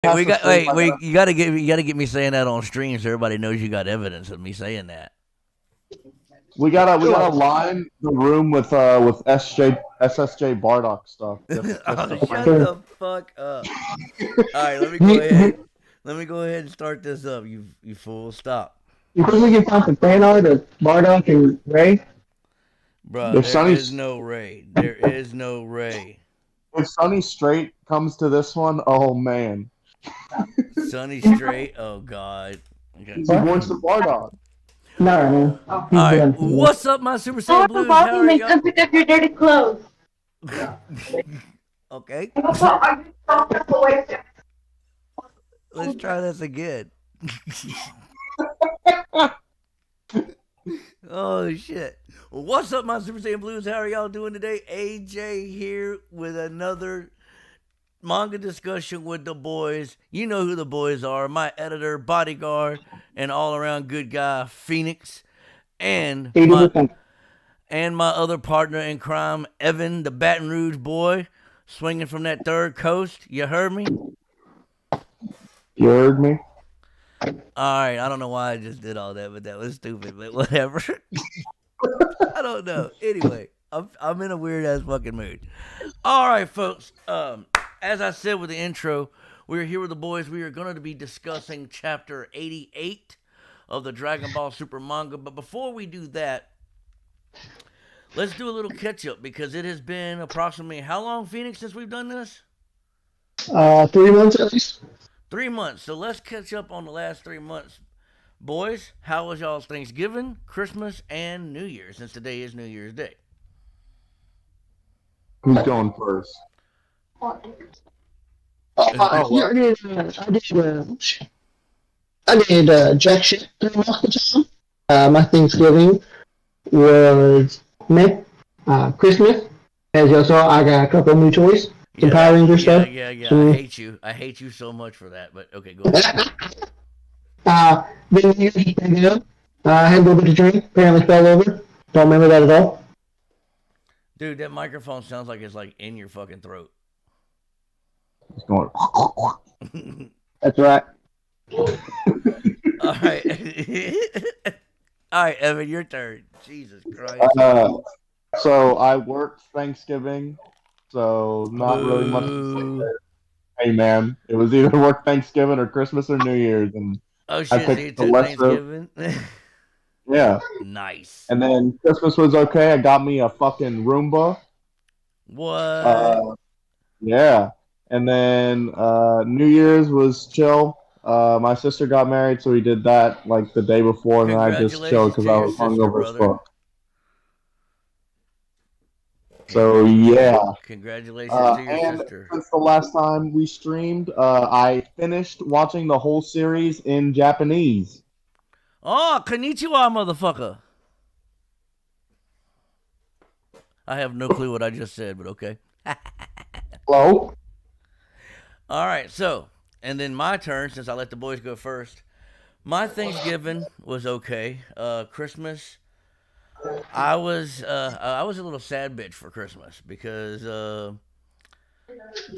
We got wait. You gotta get me saying that on stream so everybody knows you got evidence of me saying that. We gotta line the room with SSJ Bardock stuff. Oh, Just to shut find the fuck up! All right, let me go You, ahead. you, Let me go ahead and start this up. You fool! Stop, you think we can find some fan art of Bardock and Ray? bruh. if There is Sonny's no Ray. There is no Ray. if Sonny Straight comes to this one, oh man, Sunny straight. Oh God. Okay. he What? wants the Bardock. No, man. All He's right. done for me. What's up, my Super Saiyan Powerful Blues? How volume are and y'all? come pick up your dirty clothes. Okay. Let's try this again. Oh shit. What's up, my Super Saiyan Blues? How are y'all doing today? AJ here with another manga discussion with the boys. You know who the boys are. My editor, bodyguard, and all around good guy, Phoenix. And my 80%. other partner in crime, Evan, the Baton Rouge boy, swinging from that third coast. You heard me? You heard me? All right, I don't know why I just did all that, but that was stupid. But whatever. I don't know. Anyway, I'm in a weird ass fucking mood. All right, folks. As I said with the intro, we're here with the boys. We are going to be discussing chapter 88 of the Dragon Ball Super manga. But before we do that, let's do a little catch up because it has been approximately how long, Phoenix, since we've done this? 3 months at least. 3 months. So let's catch up on the last 3 months. Boys, how was y'all's Thanksgiving, Christmas, and New Year's, since today is New Year's Day? Who's going first? I did jack shit pretty much the time. My Thanksgiving was May, Christmas. As y'all saw, I got a couple new toys, some Power Ranger stuff. Yeah. Some, I hate you so much for that. But okay, go ahead. then you picked it up. I had a little bit to drink. Apparently fell over. Don't remember that at all. Dude, that microphone sounds like it's like in your fucking throat. He's going. That's right. All right. All right, Evan, your turn. Jesus Christ. So I worked Thanksgiving, so not really much to say Boo. there. Hey man, it was either work Thanksgiving or Christmas or New Year's, and Oh I shit, so you picked the took lesser. Thanksgiving? Yeah, Nice. and then Christmas was okay. I got me a fucking Roomba. What? Yeah, and then New Year's was chill. My sister got married, so we did that like the day before, and then I just chilled Congratulations because to I your was sister, hungover as brother. fuck. So yeah. Congratulations to your And sister. since the last time we streamed, I finished watching the whole series in Japanese. Oh, konnichiwa, motherfucker. I have no clue what I just said, but okay. Hello? All right, so, and then my turn, since I let the boys go first. My Thanksgiving was okay. Christmas, I was a little sad bitch for Christmas because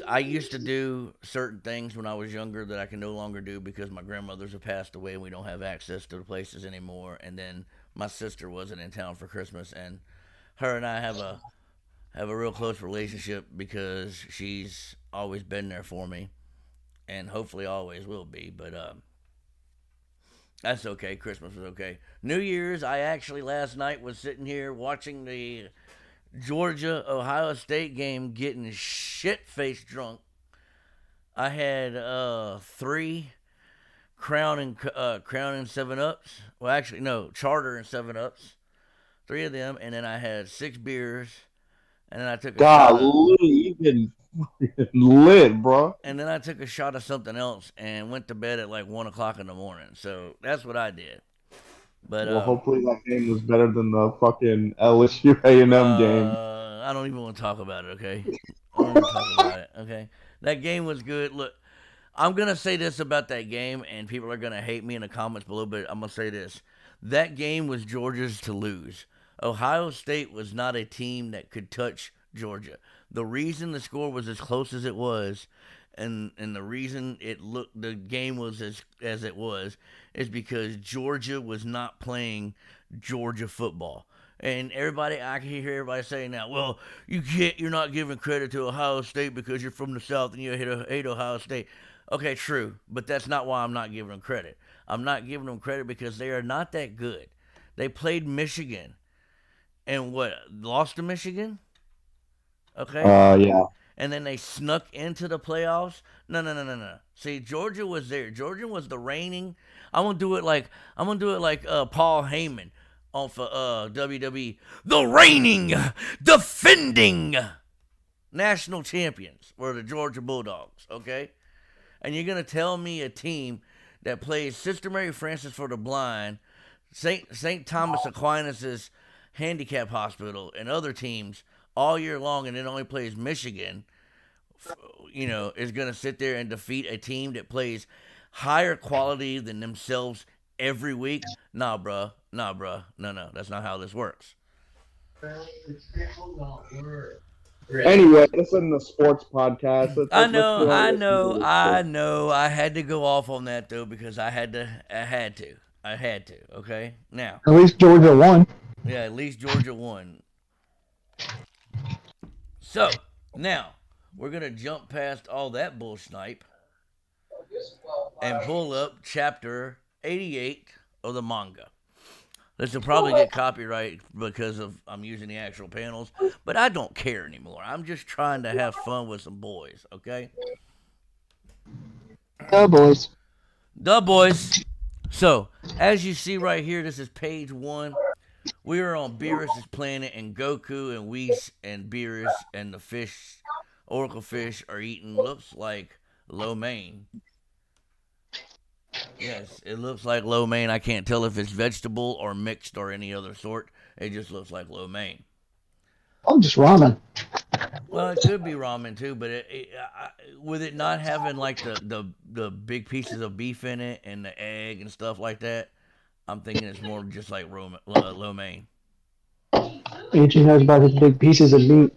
I used to do certain things when I was younger that I can no longer do because my grandmothers have passed away and we don't have access to the places anymore. And then my sister wasn't in town for Christmas, and her and I have a real close relationship because she's always been there for me, and hopefully always will be. But that's okay. Christmas was okay. New Year's, I actually last night was sitting here watching the Georgia Ohio State game, getting shit faced drunk. I had 3 Crown and 7-Ups. Well, actually no, Charter and 7-Ups. 3 of them, and then I had 6 beers, and then I took a shot of, Golly, you been lit, bro. and then I took a shot of something else and went to bed at like 1 o'clock in the morning. So that's what I did. But Well, hopefully that game was better than the fucking LSU A&M game. I don't even want to talk about it. Okay, I don't even talk about it. Okay, that game was good. Look, I'm gonna say this about that game, and people are gonna hate me in the comments below, but I'm gonna say this: that game was Georgia's to lose. Ohio State was not a team that could touch Georgia. The reason the score was as close as it was and the reason the game was as it was is because Georgia was not playing Georgia football. And I can hear everybody saying now, well, you're not giving credit to Ohio State because you're from the South and you hate Ohio State. Okay, true, but that's not why I'm not giving them credit. I'm not giving them credit because they are not that good. They played Michigan and lost to Michigan? Okay. Yeah. And then they snuck into the playoffs. No. See, Georgia was there. Georgia was the reigning. I'm gonna do it like Paul Heyman on for WWE. The reigning, defending national champions were the Georgia Bulldogs. Okay, and you're gonna tell me a team that plays Sister Mary Frances for the Blind, Saint Thomas Aquinas's handicap hospital, and other teams all year long, and then only plays Michigan, is going to sit there and defeat a team that plays higher quality than themselves every week? Nah, bruh. No. That's not how this works. Anyway, this isn't a sports podcast. I know. I had to go off on that though because I had to. Okay, now. At least Georgia won. Yeah, at least Georgia won. So, now, we're going to jump past all that bullsnipe and pull up chapter 88 of the manga. This will probably get copyright because I'm using the actual panels, but I don't care anymore. I'm just trying to have fun with some boys, okay? Boys. The boys. So, as you see right here, this is page 1. We are on Beerus' planet, and Goku and Whis and Beerus and the fish, Oracle fish, are eating. Looks like lo mein. Yes, it looks like lo mein. I can't tell if it's vegetable or mixed or any other sort. It just looks like lo mein. Oh, just ramen. Well, it could be ramen too, but with it not having like the big pieces of beef in it and the egg and stuff like that, I'm thinking it's more just like lo mein. Agent knows about his big pieces of meat.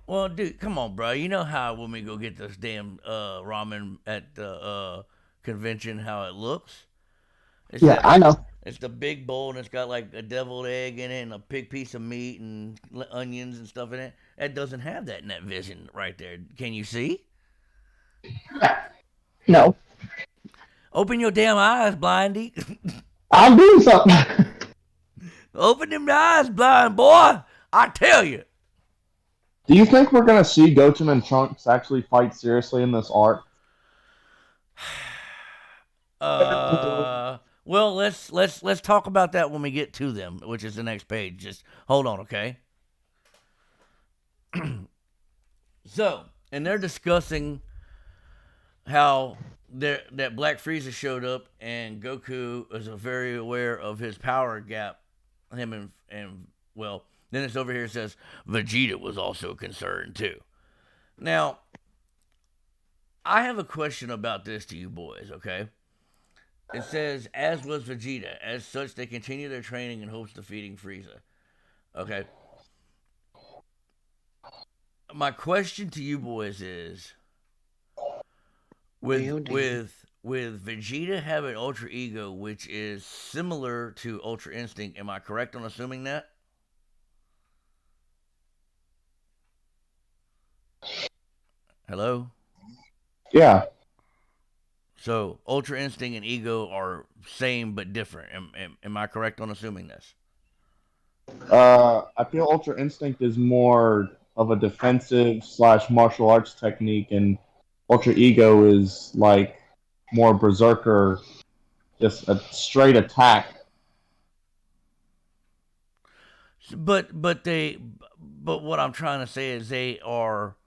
Well, dude, come on, bro. You know how when we go get this damn ramen at the convention, how it looks? I know. It's the big bowl, and it's got like a deviled egg in it and a big piece of meat and onions and stuff in it. It doesn't have that in that vision right there. Can you see? No. Open your damn eyes, Blindy. I'm doing something. Open them eyes, blind boy. I tell you. Do you think we're gonna see Goten and Trunks actually fight seriously in this arc? Well, let's talk about that when we get to them, which is the next page. Just hold on, okay? So, and they're discussing how that Black Frieza showed up, and Goku is very aware of his power gap. Him and well, then it's over here. It says Vegeta was also concerned too. Now, I have a question about this to you boys, okay? It says, as was Vegeta. As such, they continue their training in hopes of defeating Frieza. Okay. My question to you boys is, with Vegeta having Ultra Ego, which is similar to Ultra Instinct, am I correct on assuming that? Hello? Yeah. So, Ultra Instinct and Ego are same but different. Am I correct on assuming this? I feel Ultra Instinct is more of a defensive / martial arts technique, and Ultra Ego is like more berserker, just a straight attack. But what I'm trying to say is they are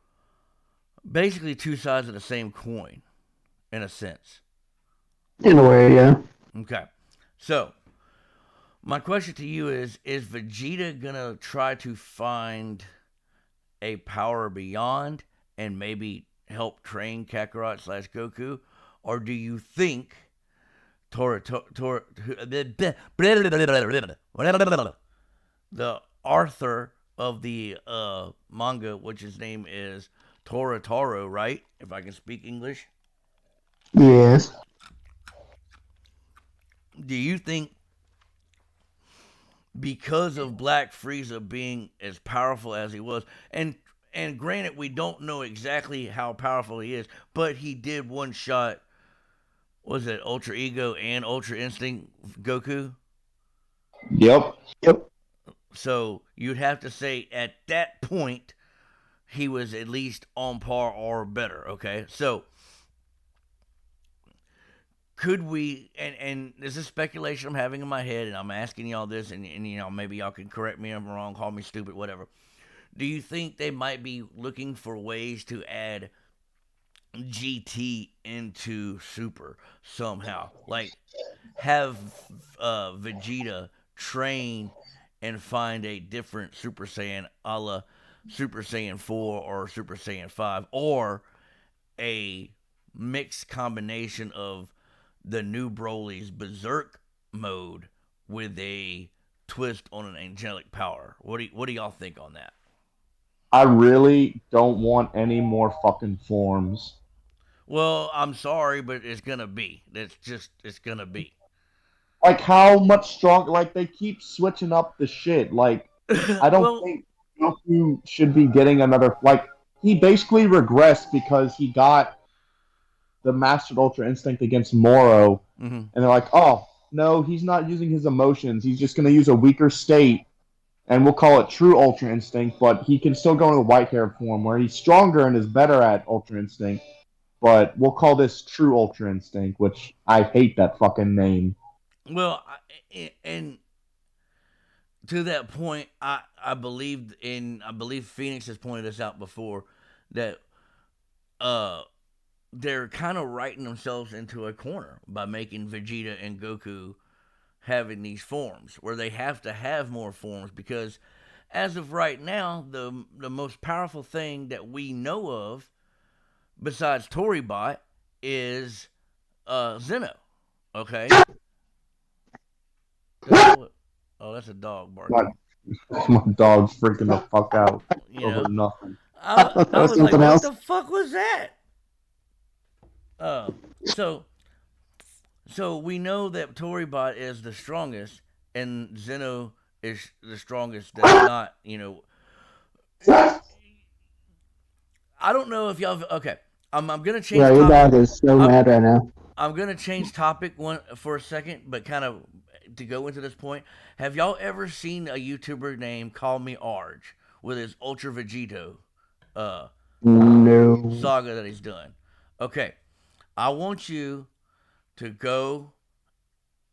basically two sides of the same coin, in a sense. In a way, yeah. Okay. So, my question to you is Vegeta gonna try to find a power beyond and maybe help train Kakarot / Goku? Or do you think the Arthur of the manga, which his name is Tora Taro, right? If I can speak English. Yes. Do you think because of Black Frieza being as powerful as he was, and granted we don't know exactly how powerful he is, but he did one shot, was it Ultra Ego and Ultra Instinct Goku? Yep. Yep. So you'd have to say at that point he was at least on par or better. Okay, so could we? And this is speculation I'm having in my head, and I'm asking y'all this, and maybe y'all can correct me if I'm wrong, call me stupid, whatever. Do you think they might be looking for ways to add GT into Super somehow? Like have Vegeta train and find a different Super Saiyan, a la Super Saiyan 4 or Super Saiyan 5, or a mixed combination of the new Broly's Berserk mode with a twist on an angelic power. What do y'all think on that? I really don't want any more fucking forms. Well, I'm sorry, but it's gonna be. It's gonna be. Like, how much stronger? Like, they keep switching up the shit. Like, I don't Well, think Goku should be getting another. Like, he basically regressed because he got the Mastered Ultra Instinct against Moro, mm-hmm. and they're like, oh, no, he's not using his emotions. He's just going to use a weaker state, and we'll call it True Ultra Instinct, but he can still go into the white hair form where he's stronger and is better at Ultra Instinct, but we'll call this True Ultra Instinct, which I hate that fucking name. Well, and to that point, I believe Phoenix has pointed this out before that uh they're kind of writing themselves into a corner by making Vegeta and Goku having these forms where they have to have more forms because as of right now, the most powerful thing that we know of besides Toribot is Zeno. Okay. Oh, that's a dog My, barking. my dog's freaking the fuck out You over know, nothing. I I, thought that I was was like, something what else. the fuck was that? Uh, so so we know that Toribot is the strongest, and Zeno is the strongest. That's not, I don't know if y'all. Okay, I'm gonna Yeah, change your topic. dog is so I'm mad right now. I'm gonna change topic one for a second, but kind of to go into this point. Have y'all ever seen a YouTuber named Call Me Arge with his Ultra Vegito uh, No. saga that he's done? Okay, I want you to go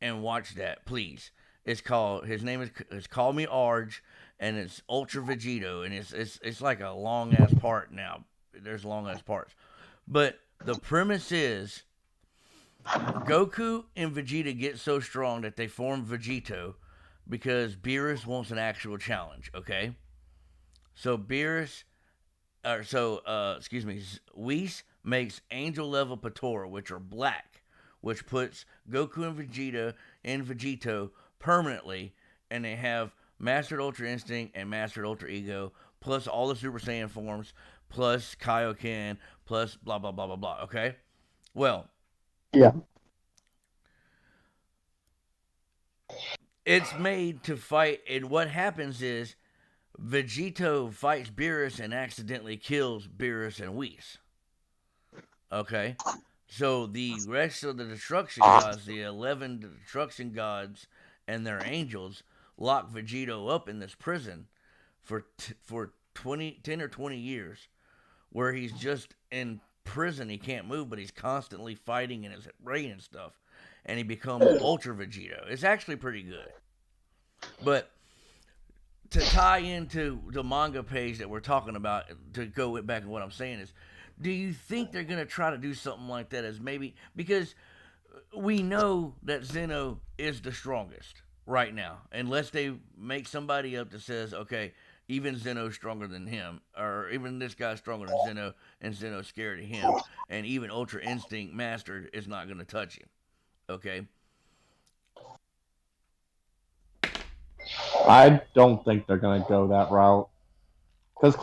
and watch that, please. It's called. His name is Call Me Arge, and it's Ultra Vegito, and it's like a long ass part now. There's long ass parts, but the premise is Goku and Vegeta get so strong that they form Vegito because Beerus wants an actual challenge. Okay, so excuse me, Whis makes Angel level Patora, which are black, which puts Goku and Vegeta in Vegito permanently, and they have Mastered Ultra Instinct and Mastered Ultra Ego, plus all the Super Saiyan forms, plus Kaioken, plus blah blah blah blah blah. Okay, well, Yeah. it's made to fight, and what happens is Vegito fights Beerus and accidentally kills Beerus and Whis. Okay, so the rest of the destruction gods, the 11 destruction gods and their angels, lock Vegito up in this prison for 10 or 20 years, where he's just in prison. He can't move, but he's constantly fighting in his brain and stuff, and he becomes Ultra Vegito. It's actually pretty good, but to tie into the manga page that we're talking about, to go back to what I'm saying is, do you think they're gonna try to do something like that? As maybe because we know that Zeno is the strongest right now, unless they make somebody up that says, okay, even Zeno's stronger than him, or even this guy's stronger than Zeno, and Zeno's scared of him, and even Ultra Instinct Mastered is not gonna touch him. Okay, I don't think they're gonna go that route. Because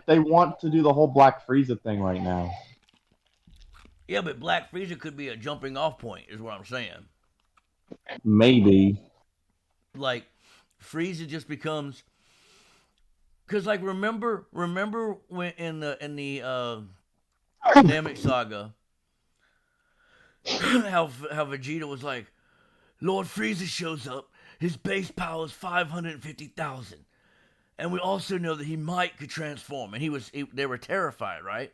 they want to do the whole Black Frieza thing right now. Yeah, but Black Frieza could be a jumping off point, is what I'm saying. Maybe. Like, Frieza just becomes because, like, remember when in the Namek saga, how Vegeta was like, Lord Frieza shows up, his base power is 550,000, and we also know that he could transform, and they were terrified, right?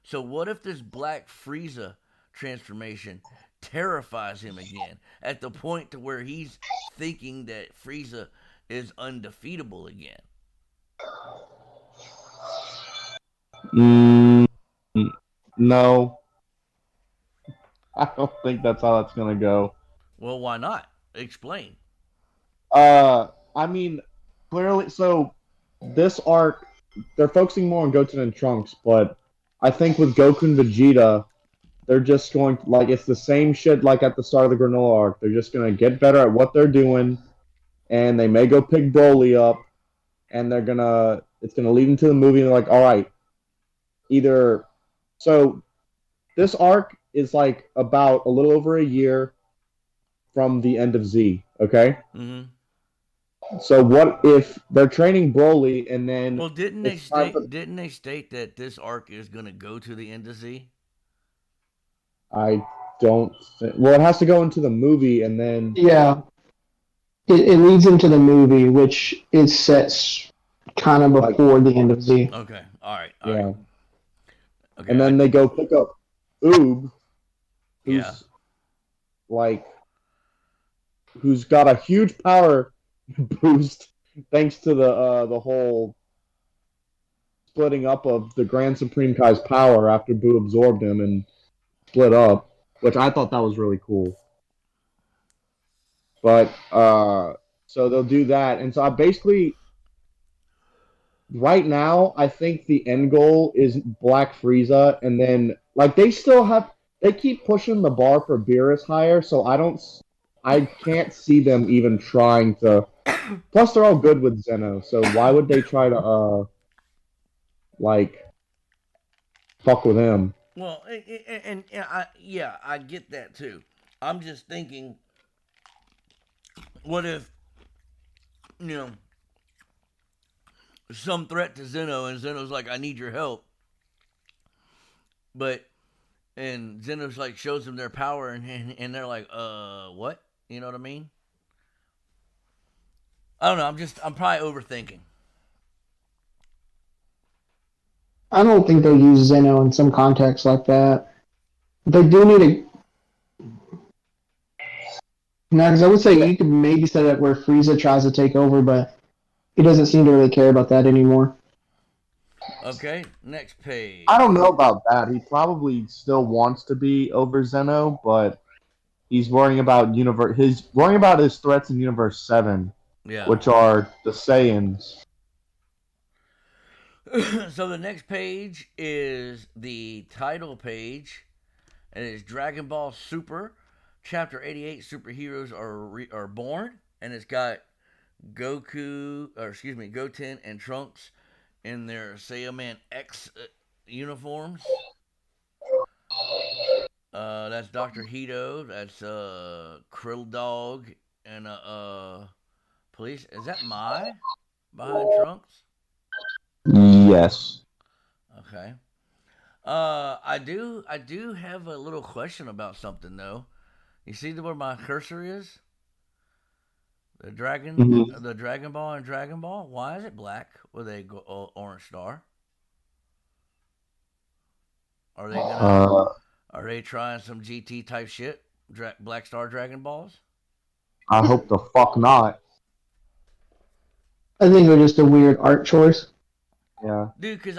So what if this Black Frieza transformation terrifies him again at the point to where he's thinking that Frieza is undefeatable again? Mm, no, I don't think that's how that's gonna go. Well, why not? Explain. I mean, clearly, so this arc, they're focusing more on Goten and Trunks, but I think with Goku and Vegeta, they're just going to, like, it's the same shit like at the start of the Granola arc. They're just gonna get better at what they're doing, and they may go pick Broly up, and it's gonna lead into the movie. And they're like, all right, either so this arc is like about a little over a year from the end of Z. Okay, Mm-hmm. so what if they're training Broly and then Well, it's time for didn't they state that this arc is going to go to the end of Z? I don't well, it has to go into the movie and then Yeah, it leads into the movie, which is set kind of like before the end of Z. Okay. All right. All right. yeah, Okay. and then they go pick up Oob, who's Yeah. like who's got a huge power boost thanks to the whole splitting up of the Grand Supreme Kai's power after Boo absorbed him and split up, which I thought that was really cool. But so they'll do that, and so I basically right now I think the end goal is Black Frieza, and then like they keep pushing the bar for Beerus higher, so I can't see them even trying to. Plus, they're all good with Zeno, so why would they try to like fuck with him? Well, I get that too. I'm just thinking, what if you know some threat to Zeno, and Zeno's like, "I need your help," but and Zeno's like shows them their power, and they're like, what?" You know what I mean? I don't know. I'm probably overthinking. I don't think they'll use Zeno in some context like that. They do need a. Now, because I would say you could maybe set it up where Frieza tries to take over, but he doesn't seem to really care about that anymore. Okay, next page. I don't know about that. He probably still wants to be over Zeno, but he's worrying about his threats in Universe 7, Yeah. which are the Saiyans. So the next page is the title page, and it's Dragon Ball Super, Chapter 88. Superheroes are born, and it's got Goten and Trunks in their Saiyaman X uniforms. That's Dr. Hito. That's Krill Dog and police. Is that Mai behind Trunks? Yes. Okay. I do have a little question about something though. You see where my cursor is? The Dragon Ball and Dragon Ball. Why is it black with a orange star? Are they gonna? Are they trying some GT type shit? Black Star Dragon Balls? I hope the fuck not. I think they're just a weird art choice. Yeah. Dude, because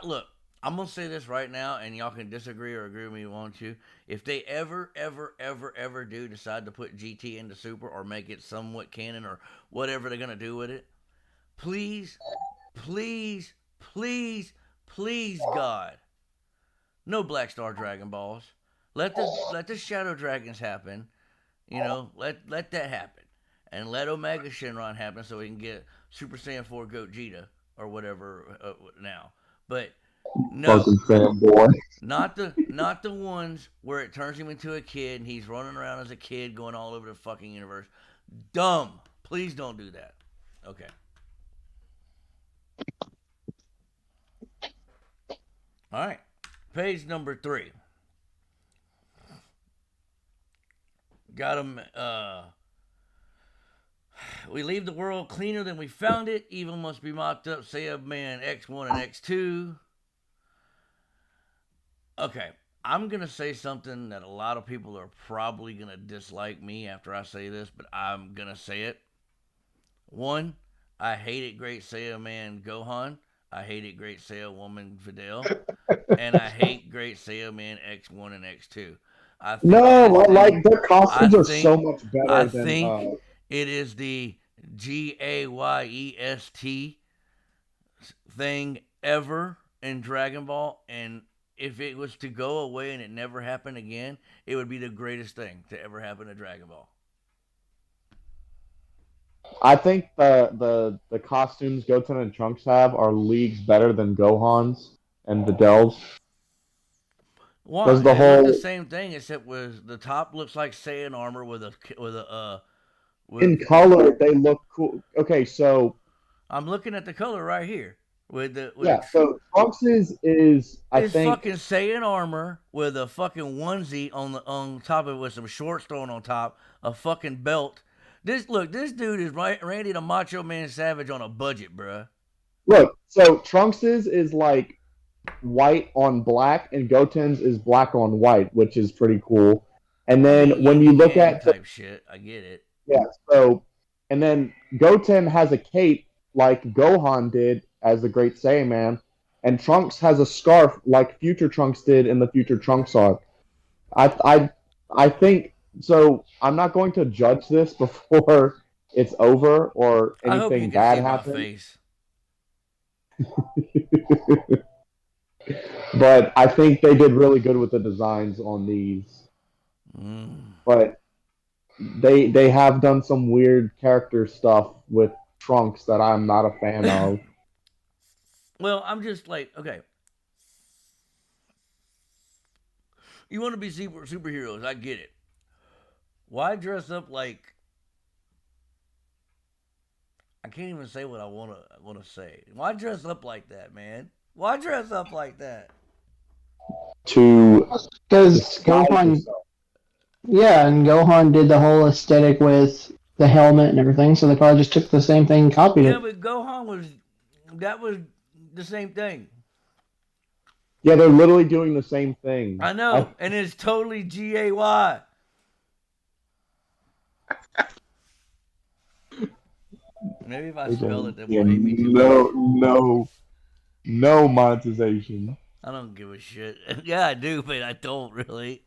look, I'm gonna say this right now, and y'all can disagree or agree with me if you want to. If they ever do decide to put GT into Super or make it somewhat canon or whatever they're gonna do with it, please, please, please, please, God, no Black Star Dragon Balls. Let the Shadow Dragons happen. Let that happen, and let Omega Shenron happen so we can get Super Saiyan 4 Goat Vegeta. or whatever now. But no, Fucking fanboy. not the ones where it turns him into a kid and he's running around as a kid going all over the fucking universe. Dumb. Please don't do that. Okay. All right. Page number 3. Got him. We leave the world cleaner than we found it. Evil must be mopped up. Saiyan Man X1 and X2. Okay. I'm going to say something that a lot of people are probably going to dislike me after I say this, but I'm going to say it. 1, I hated Great Saiyan Man Gohan. I hated Great Saiyan Woman Videl. And I hate Great Saiyan Man X1 and X2. Like their costumes are so much better than. I think it is the GAYEST thing ever in Dragon Ball, and if it was to go away and it never happened again, it would be the greatest thing to ever happen to Dragon Ball. I think the costumes Goten and Trunks have are leagues better than Gohan's and Videl's. Why? It look the same thing, except with the top looks like Saiyan armor with in color they look cool. Okay, so I'm looking at the color right here. So Trunks is I think fucking Saiyan armor with a fucking onesie on top of it with some shorts thrown on top, a fucking belt. This dude is Randy the Macho Man Savage on a budget, bruh. Look, so Trunks is like white on black, and Goten's is black on white, which is pretty cool. And then when you look at type shit, I get it. Yeah. So, and then Goten has a cape like Gohan did as the Great Saiyan Man, and Trunks has a scarf like Future Trunks did in the Future Trunks arc. I think so. I'm not going to judge this before it's over or anything bad happens. But I think they did really good with the designs on these. But they have done some weird character stuff with Trunks that I'm not a fan of. Well, I'm just like, okay. You want to be superheroes, I get it. Why dress up like... I can't even say what I want to say. Why dress up like that, man? Why dress up like that? Because Gohan... Yeah, and Gohan did the whole aesthetic with the helmet and everything, so they probably just took the same thing and copied it. Yeah, but Gohan was the same thing. Yeah, they're literally doing the same thing. I know, and it's totally GAY. Maybe if I spell it, they won't hate me too much. No monetization. I don't give a shit. Yeah, I do, but I don't really.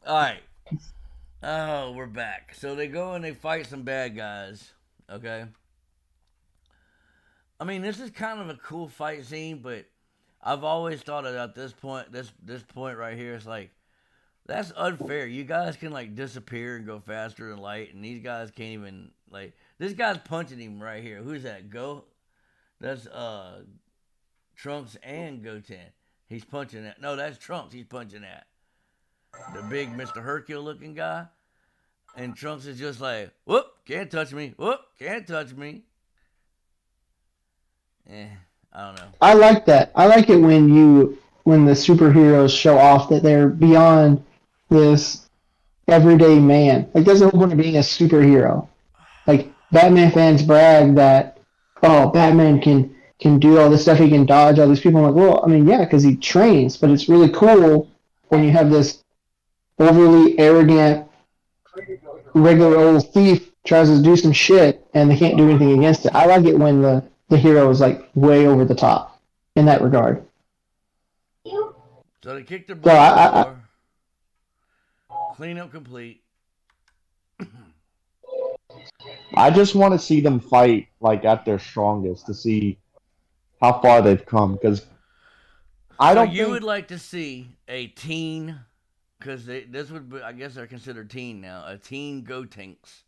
Alright. Oh, we're back. So they go and they fight some bad guys. Okay. I mean, this is kind of a cool fight scene, but I've always thought that at this point, this point right here, it's like, that's unfair. You guys can like disappear and go faster than light, and these guys can't even like. This guy's punching him right here. Who's that? That's Trunks and Goten. He's punching that. No, that's Trunks. He's punching that. The big Mr. Hercule looking guy. And Trunks is just like, whoop, can't touch me. Whoop, can't touch me. I don't know. I like that. I like it when the superheroes show off that they're beyond this everyday man. Like, that's the whole point of being a superhero. Like, Batman fans brag that, oh, Batman can do all this stuff, he can dodge all these people. I'm like, well, I mean, yeah, because he trains, but it's really cool when you have this overly arrogant, regular old thief tries to do some shit and they can't do anything against it. I like it when the hero is like way over the top in that regard. So they kicked their butt. Cleanup complete. I just want to see them fight like at their strongest to see how far they've come. Because I don't. You would like to see a teen, because this would be, I guess they're considered teen now. A teen Gotenks.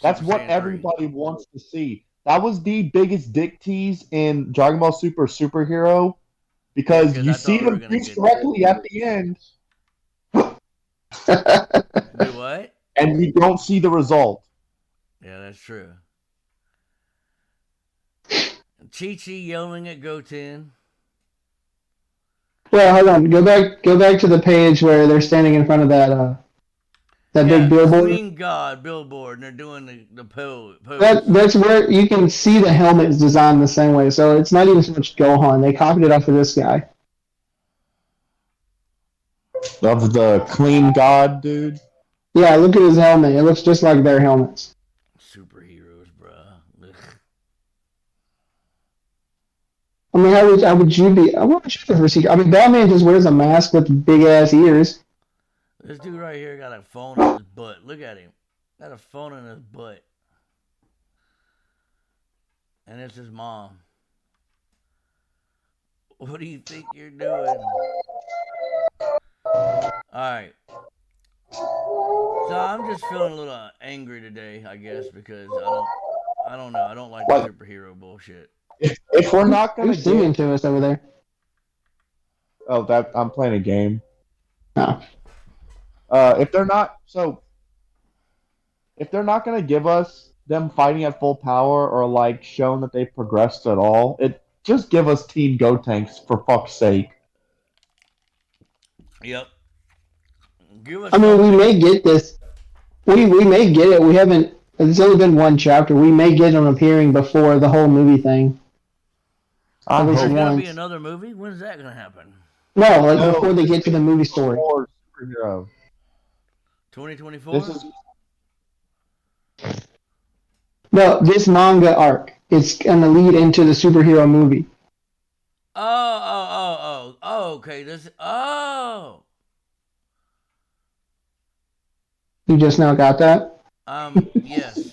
That's what everybody wants to see. that was the biggest dick tease in Dragon Ball Super Superhero because because you I see thought we were them gonna fuse get that. correctly at the end, Do what? and you don't see the result. Yeah, that's true. Chi-Chi yelling at Goten. Well, hold on. Go back to the page where they're standing in front of that Yeah, big billboard. Queen God billboard, and they're doing the pose. That's where you can see the helmet is designed the same way. So it's not even so much Gohan. They copied it off of this guy. Of the clean god, dude. Yeah, look at his helmet. It looks just like their helmets. Superheroes, bruh. I mean, how would you be? I want you to see. I mean, Batman just wears a mask with big ass ears. This dude right here got a phone in his butt. Look at him. Got a phone in his butt. And it's his mom. What do you think you're doing? Alright. So I'm just feeling a little angry today, I guess, because I don't know. I don't like the What? superhero bullshit. If we're not gonna Who's singing get, to us over there? that I'm playing a game. No. If they're not if they're not gonna give us them fighting at full power or like showing that they've progressed at all, it just give us Team Gotenks for fuck's sake. Yep. Give us I mean, we something. may get this. We may get it. We haven't. It's only been one chapter. We may get them appearing before the whole movie thing. At least There's once. gonna be another movie? When's that gonna happen? No, like No, before they get to the movie story. More superhero. 2024? This is No, this manga arc. It's gonna lead into the superhero movie. Oh, okay. Oh. You just now got that? Yes.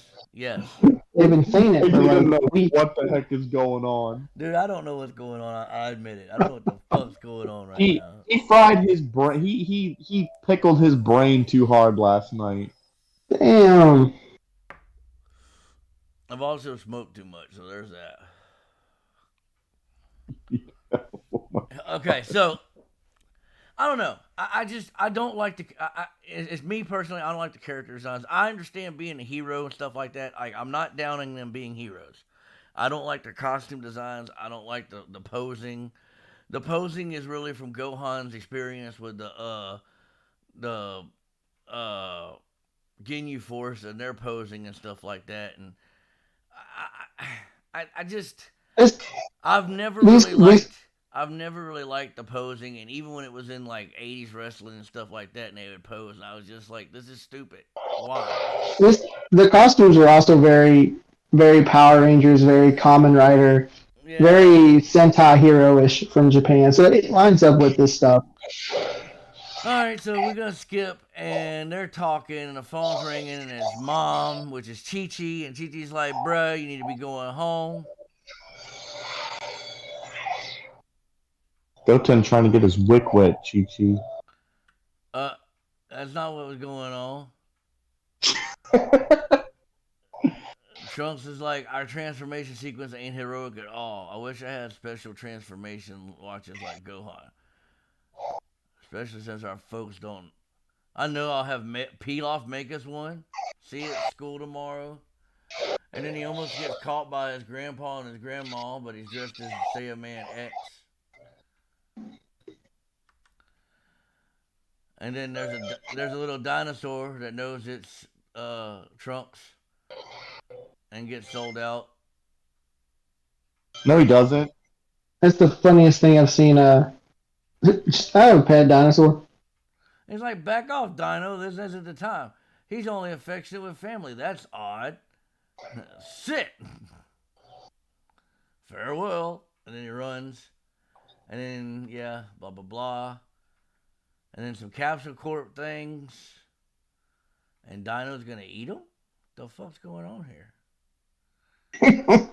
They've been saying I it for don't like know a week. what the heck is going on. Dude, I don't know what's going on. I admit it. I don't know what the fuck's going on right He now. he fried his brain. He pickled his brain too hard last night. Damn. I've also smoked too much, so there's that. Okay, so I don't know. I don't like the. It's me personally. I don't like the character designs. I understand being a hero and stuff like that. I'm not downing them being heroes. I don't like their costume designs. I don't like the posing. The posing is really from Gohan's experience with the Ginyu Force and their posing and stuff like that. And I just I've never really liked the posing, and even when it was in like 80s wrestling and stuff like that, and they would pose, and I was just like, this is stupid. Why? The costumes are also very, very Power Rangers, very Kamen Rider, Yeah. very Sentai hero-ish from Japan. So it lines up with this stuff. Alright, so we're gonna skip, and they're talking, and the phone's ringing, and it's mom, which is Chi-Chi, and Chi-Chi's like, bruh, you need to be going home. Goten trying to get his wick wet, Chi-Chi. That's not what was going on. Trunks is like, our transformation sequence ain't heroic at all. I wish I had special transformation watches like Gohan. Especially since our folks don't. I know I'll have Pilaf make us one. See it at school tomorrow. And then he almost gets caught by his grandpa and his grandma, but he's dressed as Saiyaman X. And then there's a little dinosaur that knows it's Trunks and gets sold out. No, he doesn't. That's the funniest thing I've seen. I have a pet dinosaur. He's like, back off, Dino. This isn't the time. He's only affectionate with family. That's odd. Sit. Farewell. And then he runs. And then, yeah, blah, blah, blah. And then some Capsule Corp things. And Dino's gonna eat them? The fuck's going on here? And then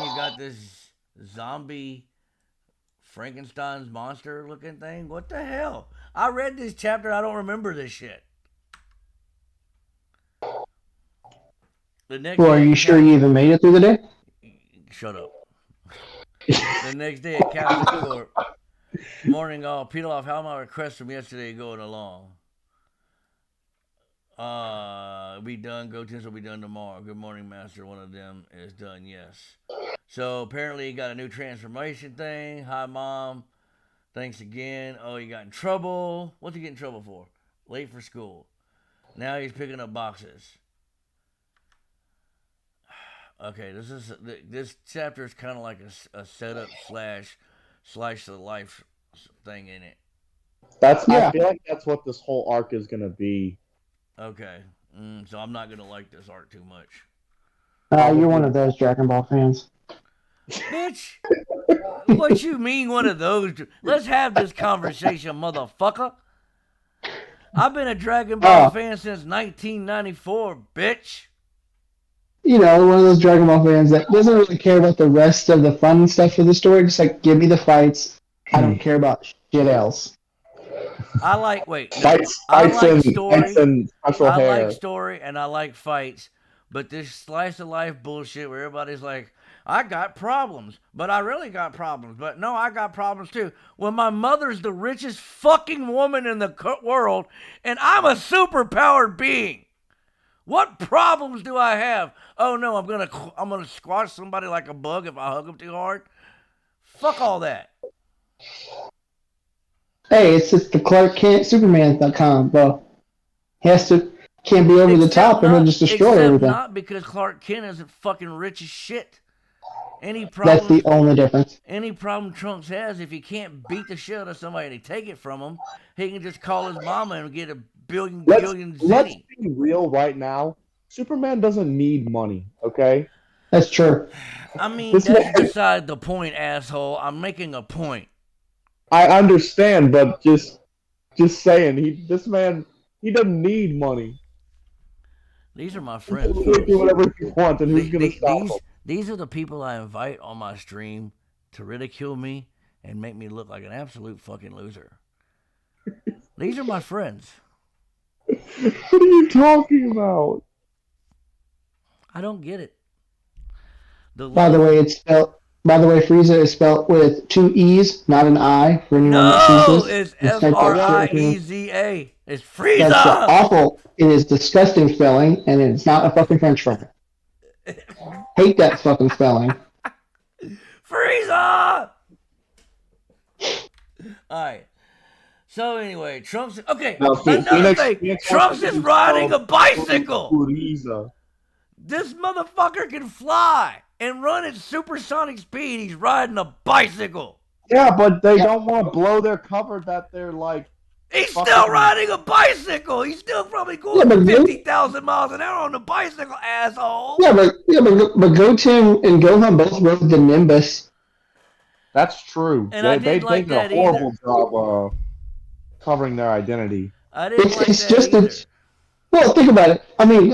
you got this zombie Frankenstein's monster looking thing. What the hell? I read this chapter. I don't remember this shit. The next Well, are day, you sure you even made it through the day? Shut up. The next day at Captain Corp. Morning all. Peel off. How my request from yesterday going along? Be done. Go Tins will be done tomorrow. Good morning, Master. One of them is done. Yes. So apparently he got a new transformation thing. Hi, Mom. Thanks again. Oh, he got in trouble. What's he get in trouble for? Late for school. Now he's picking up boxes. Okay, this chapter is kind of like a setup slash slice of life thing in it. I feel like that's what this whole arc is gonna be. Okay, so I'm not gonna like this arc too much. You're one of those Dragon Ball fans. Bitch, what you mean one of those? Let's have this conversation, motherfucker. I've been a Dragon Ball fan since 1994, bitch. You know, one of those Dragon Ball fans that doesn't really care about the rest of the fun stuff of the story. Just like, give me the fights. I don't care about shit else. I like fights story. And special hair. I like story and I like fights, but this slice of life bullshit where everybody's like, I got problems, but I really got problems. But no, I got problems too. When my mother's the richest fucking woman in the world, and I'm a superpowered being. What problems do I have? Oh no, I'm gonna squash somebody like a bug if I hug them too hard. Fuck all that. Hey, it's just the Clark Kent Superman.com, bro. He can't be over the top and he'll just destroy everything. Not because Clark Kent isn't fucking rich as shit. That's the only difference. Any problem Trunks has, if he can't beat the shit out of somebody and he take it from him, he can just call his mama and get a billion zenny. Let's be real right now. Superman doesn't need money, okay? That's true. I mean, that's beside the point, asshole. I'm making a point. I understand, but just saying, this man doesn't need money. These are my friends. He can do whatever he wants, and who's gonna stop him? These are the people I invite on my stream to ridicule me and make me look like an absolute fucking loser. These are my friends. What are you talking about? I don't get it. By the way, Frieza is spelled with 2 E's, not an I. For anyone that sees this. It's Frieza. It's Frieza. That's awful. It is disgusting spelling, and it's not a fucking French fry. Hate that fucking spelling. Frieza! Alright. So anyway, Trunks... Okay, another thing. Trunks is riding a bicycle! Frieza. This motherfucker can fly and run at supersonic speed. He's riding a bicycle. Yeah, but they don't want to blow their cover that they're like... He's still riding a bicycle. He's still probably going 50,000 miles an hour on the bicycle, asshole. Yeah, but Goten and Gohan both rode the Nimbus. That's true. And I didn't like that either. They did a horrible job covering their identity. I didn't like that either. Well, think about it. I mean,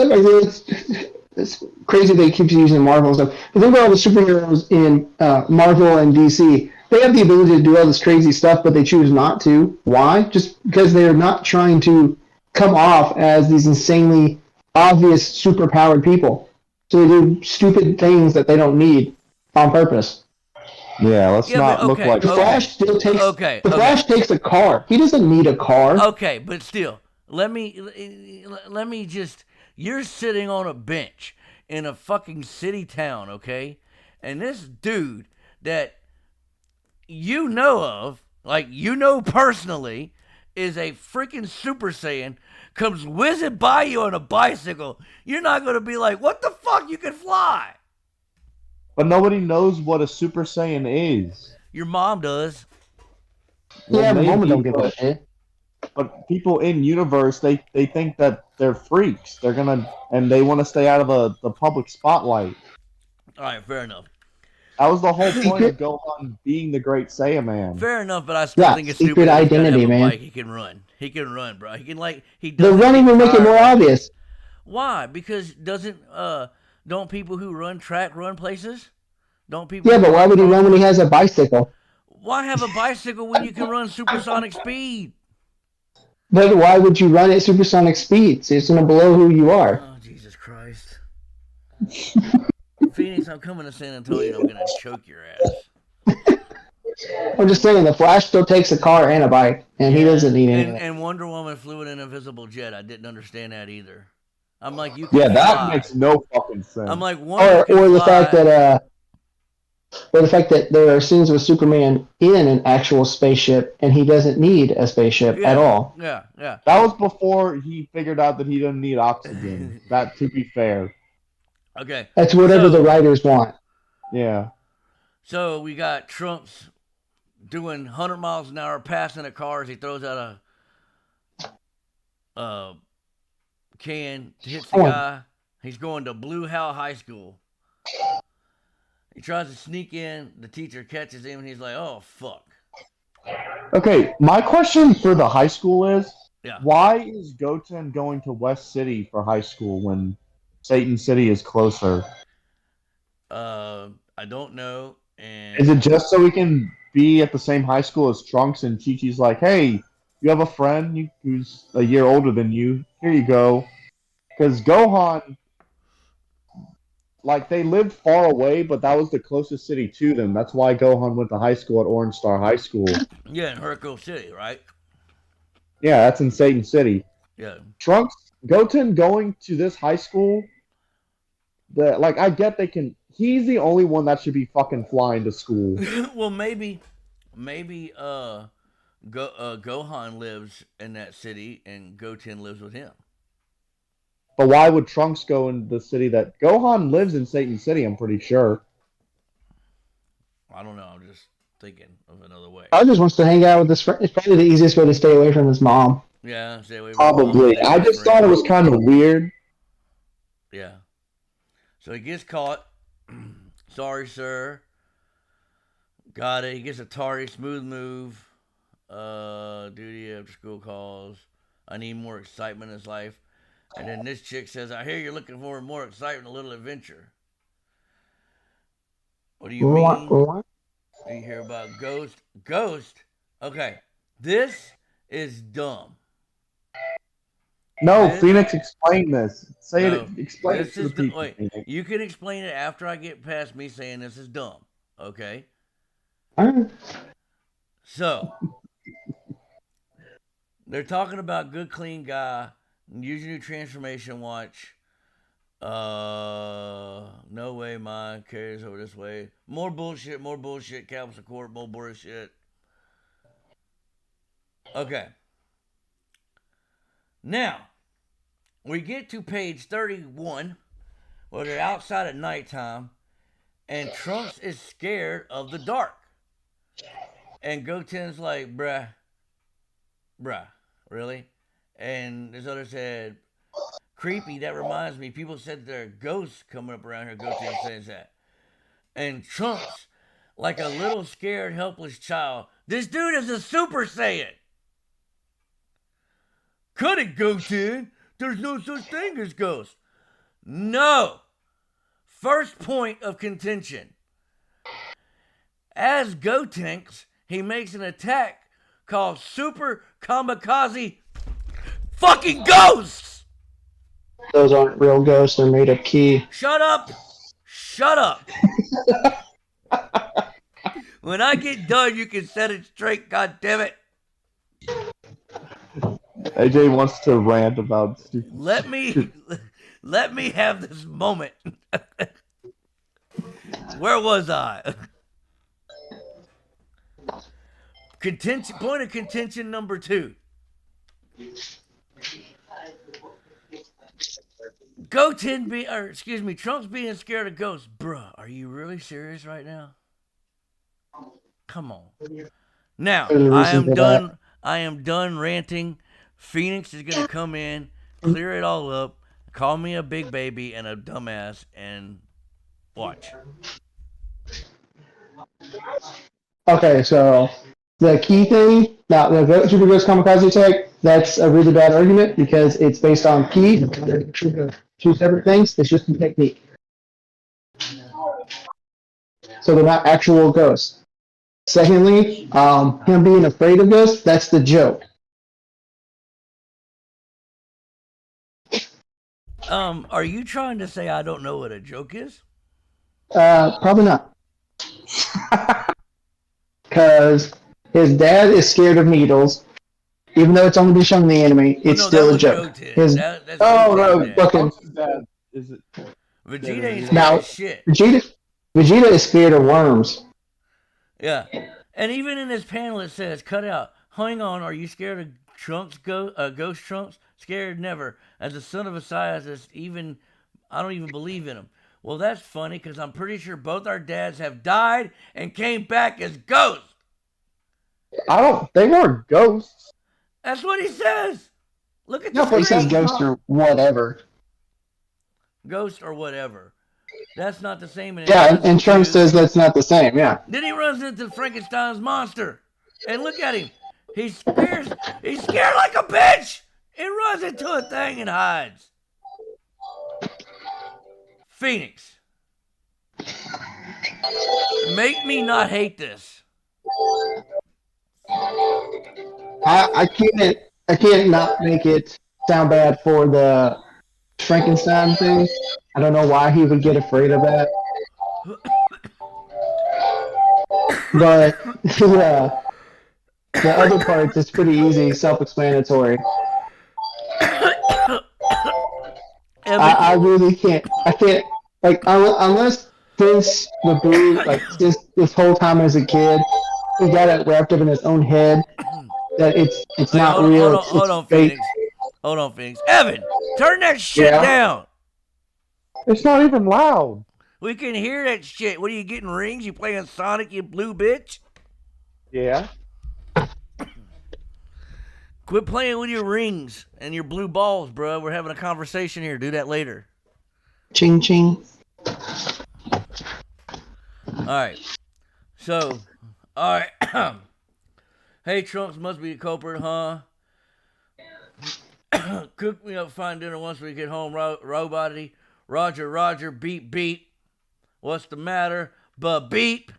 it's crazy they keep using Marvel stuff. But think about all the superheroes in Marvel and DC. They have the ability to do all this crazy stuff, but they choose not to. Why? Just because they're not trying to come off as these insanely obvious superpowered people. So they do stupid things that they don't need on purpose. Yeah, let's not look like... The Flash still takes... Flash takes a car. He doesn't need a car. Okay, but still, let me just... You're sitting on a bench in a fucking city town, okay? And this dude that you know of, like you know personally, is a freaking Super Saiyan, comes whizzing by you on a bicycle. You're not going to be like, what the fuck, you can fly? But nobody knows what a Super Saiyan is. Your mom does. Yeah, but mom don't give a shit. But people in universe, they think that they're freaks. They're gonna, and they want to stay out of the public spotlight. All right, fair enough. That was the whole point of Gohan being the Great Saiyaman. Fair enough, but I still think it's secret stupid. Identity, man. He can run. He can run, bro. He can The running will make it more obvious. Why? Because don't people who run track run places? Don't people? Yeah, but why would he run when he has a bicycle? Why have a bicycle when you can run supersonic speed? But why would you run at supersonic speeds? It's going to blow who you are. Oh, Jesus Christ. Phoenix, I'm coming to San Antonio. I'm gonna choke your ass. I'm just saying, the Flash still takes a car and a bike, and he doesn't need any of that. And Wonder Woman flew in an invisible jet. I didn't understand that either. I'm like, you can Yeah, that fly. makes no fucking sense. I'm like, Wonder can Or the fly. fact that there are scenes with Superman in an actual spaceship, and he doesn't need a spaceship at all. Yeah. That was before he figured out that he didn't need oxygen. That, to be fair. Okay. That's whatever the writers want. Yeah. So we got Trunks doing 100 miles an hour, passing a car as he throws out a can, hits the guy. He's going to Blue Howe High School. He tries to sneak in. The teacher catches him, and he's like, oh, fuck. Okay, my question for the high school is, Yeah. why is Goten going to West City for high school when Satan City is closer? I don't know. And Is it just so we can be at the same high school as Trunks and Chi-Chi's like, hey, you have a friend who's a year older than you. Here you go. Because Gohan, like, they lived far away, but that was the closest city to them. That's why Gohan went to high school at Orange Star High School. Yeah, in Hurricane City, right? Yeah, that's in Satan City. Yeah. Trunks, Goten going to this high school, I get they can. He's the only one that should be fucking flying to school. Well, maybe Gohan lives in that city and Goten lives with him. But why would Trunks go in the city that Gohan lives in? Satan City, I'm pretty sure. I don't know. I'm just thinking of another way. I just wants to hang out with his friend. It's probably the easiest way to stay away from his mom. Yeah, stay away from Probably. I just thought it was kind of weird. Yeah. So he gets caught. Sorry, sir. Got it. He gets a tardy, smooth move. Duty after school calls. I need more excitement in his life. And then this chick says, I hear you're looking for more excitement, a little adventure. What do you mean? What? You hear about Ghost? Ghost? Okay. This is dumb. No, Phoenix, explain this. Explain this it to the people. Wait, you can explain it after I get past me saying this is dumb. Okay? So, they're talking about good, clean guy, using your transformation watch. No way, mine carries over this way. More bullshit, Capital Court, more bullshit. Okay. Now, we get to page 31, where they're outside at nighttime, and Trunks is scared of the dark. And Goten's like, bruh, really? And this other said, creepy, that reminds me, people said there are ghosts coming up around here. Goten says that. And Trunks, like a little scared, helpless child, this dude is a Super Saiyan. Cut it, Goten. There's no such thing as ghosts. No. First point of contention. As Gotenks, he makes an attack called Super Kamikaze fucking Ghosts. Those aren't real ghosts. They're made of ki. Shut up. When I get done, you can set it straight, God damn it. AJ wants to rant about stupid. Let me have this moment. Where was I? Point of contention number 2. Trunks being scared of ghosts. Bruh, are you really serious right now? Come on. Now, I am done ranting. Phoenix is going to come in, clear it all up, call me a big baby and a dumbass, and watch. Okay, so the key thing, now the Super Ghost Kamikaze attack, that's a really bad argument because it's based on ki. Two separate things. It's just a technique. So they're not actual ghosts. Secondly, him being afraid of ghosts, that's the joke. Are you trying to say I don't know what a joke is? Probably not. Because his dad is scared of needles. Even though it's only been shown in the anime, it's no, still that a was joke. Goten. That's Oh no, Goten's dad. fucking Trunks' dad is it? Vegeta ain't scared now of shit. Vegeta is scared of worms. Yeah. And even in this panel it says, cut out, hang on, are you scared of Trunks, Ghost Trunks? Scared never. As the son of a scientist, I don't even believe in him. Well, that's funny because I'm pretty sure both our dads have died and came back as ghosts. They weren't ghosts. That's what he says. Look at No, the he says screen. ghost or whatever. Ghost or whatever. That's not the same. Yeah, and Trunks says that's not the same. Yeah. Then he runs into Frankenstein's monster, and look at him. He's scared like a bitch. He runs into a thing and hides. Phoenix, make me not hate this. I can't not make it sound bad for the Frankenstein thing. I don't know why he would get afraid of that. But yeah, the other parts is pretty easy, self-explanatory. I really can't. I can't unless since since this whole time as a kid, he got it wrapped up in his own head that it's not real. Hold on, Phoenix. Hold on, Phoenix. Evan, turn that shit down. It's not even loud. We can hear that shit. What are you getting rings? You playing Sonic, you blue bitch? Yeah. Quit playing with your rings and your blue balls, bro. We're having a conversation here. Do that later. Ching ching. All right. So, all right. Hey, Trunks must be a culprit, huh? Cook me up fine dinner once we get home, Robotty. Roger, Roger, beep, beep. What's the matter? But beep.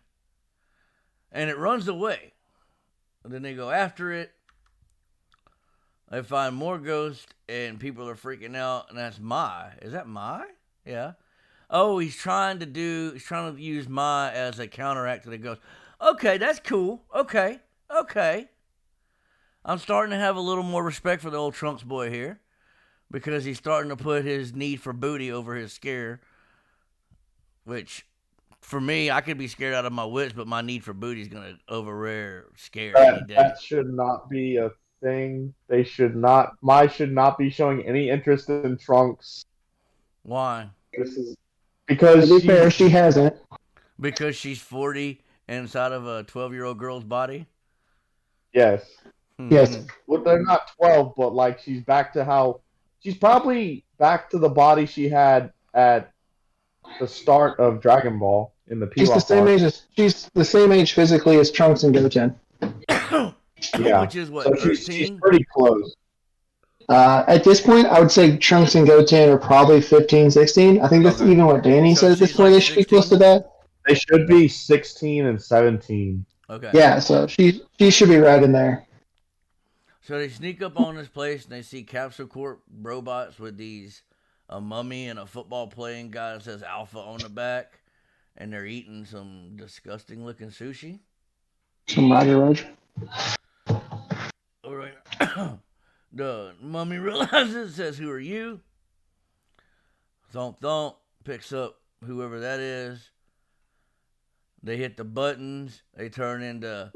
And it runs away. And then they go after it. They find more ghosts, and people are freaking out, and that's Mai. Is that Mai? Yeah. Oh, he's trying to use Mai as a counteract to the ghost. Okay, that's cool. Okay. I'm starting to have a little more respect for the old Trunks boy here, because he's starting to put his need for booty over his scare, which, for me, I could be scared out of my wits, but my need for booty is going to overrare scare any day. That should not be a thing. Mai should not be showing any interest in Trunks. Why? This is because to be fair, she hasn't. Because she's 40 inside of a 12-year-old girl's body? Yes. Yes. Well, they're not 12, but she's back to how she's probably back to the body she had at the start of Dragon Ball in the She's the same age physically as Trunks and Goten. Yeah. Which is what, so 13? she's pretty close. At this point, I would say Trunks and Goten are probably 15, 16. I think that's even what Danny said at this point. They should be close to that. They should be 16 and 17. Okay. Yeah, so she should be right in there. So they sneak up on this place and they see Capsule Corp robots with a mummy and a football playing guy that says Alpha on the back, and they're eating some disgusting looking sushi. Some Roger. All right. The mummy realizes, says, "Who are you?" Thump thump, picks up whoever that is. They hit the buttons. They turn into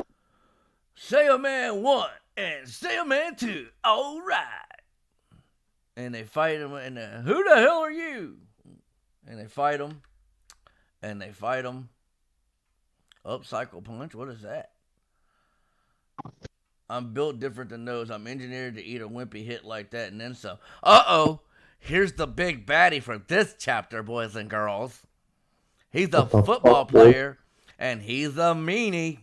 Sailor Man 1 and Sailor Man 2. All right. And they fight him. And who the hell are you? And they fight him. Up, Psycho Punch. What is that? I'm built different than those. I'm engineered to eat a wimpy hit like that and then some. Uh-oh. Here's the big baddie for this chapter, boys and girls. He's a football player, and he's a meanie.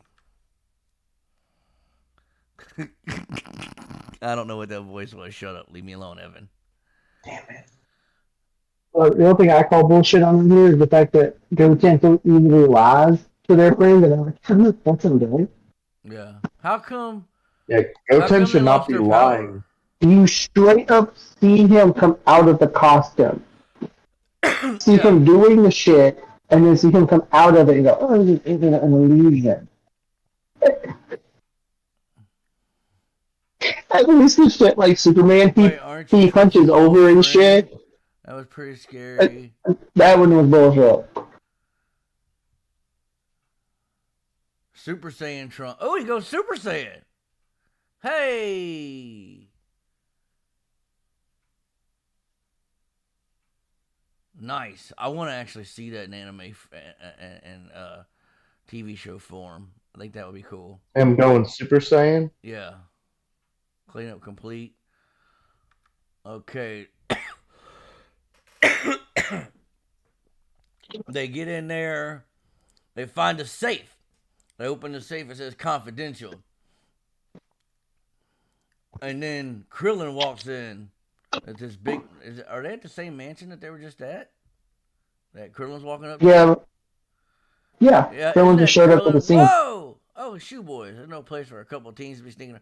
I don't know what that voice was. Shut up. Leave me alone, Evan. Damn it. Well, the only thing I call bullshit on here is the fact that Goten so easily lies to their friends, and I'm like, that's him, Yeah. How come? Yeah, Goten should not be lying. You straight up see him come out of the costume. see him doing the shit, and then see him come out of it and go, oh, this isn't an illusion. At least the shit like Superman, Wait, aren't you he supposed to punches call over and friend? shit. That was pretty scary. That one was bullshit. Super Saiyan Trunks. Oh, he goes Super Saiyan. Hey. Nice. I want to actually see that in anime and TV show form. I think that would be cool. Him going Super Saiyan? Yeah. Clean up complete. Okay. They get in there. They find a safe. They open the safe. It says confidential. And then Krillin walks in at this big. Are they at the same mansion that they were just at? That Krillin's walking up to? Yeah. Yeah, Someone just showed up at the scene. Whoa! Oh, shoe boys. There's no place for a couple of teens to be sneaking.